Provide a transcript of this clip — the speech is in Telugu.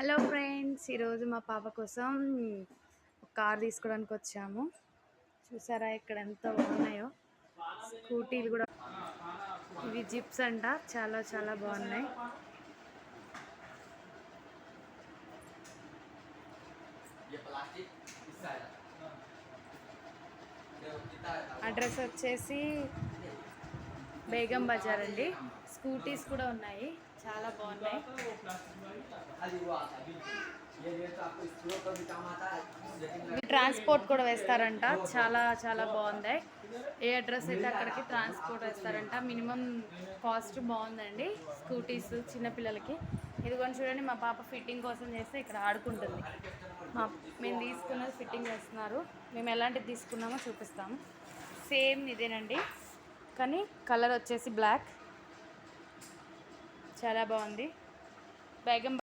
హలో ఫ్రెండ్స్, ఈరోజు మా పాప కోసం ఒక కార్ తీసుకోవడానికి వచ్చాము. చూసారా ఇక్కడ ఎంత బాగున్నాయో స్కూటీలు కూడా. ఇవి జిప్స్ అంట, చాలా చాలా బాగున్నాయి. అడ్రస్ వచ్చేసి బేగం బజార్ అండి. స్కూటీస్ కూడా ఉన్నాయి, చాలా బాగున్నాయి. ట్రాన్స్పోర్ట్ కూడా వేస్తారంట, చాలా చాలా బాగుంది. ఏ అడ్రస్ అయితే అక్కడికి ట్రాన్స్పోర్ట్ వేస్తారంట. మినిమం కాస్ట్ బాగుందండి స్కూటీస్ చిన్నపిల్లలకి. ఇదిగోని చూడండి, మా పాప ఫిట్టింగ్ కోసం చేస్తే ఇక్కడ ఆడుకుంటుంది. మేము తీసుకున్నది ఫిట్టింగ్ చేస్తున్నారు. మేము ఎలాంటిది తీసుకున్నామో చూపిస్తాము. సేమ్ ఇదేనండి, కానీ కలర్ వచ్చేసి బ్లాక్. చాలా బాగుంది. బేగం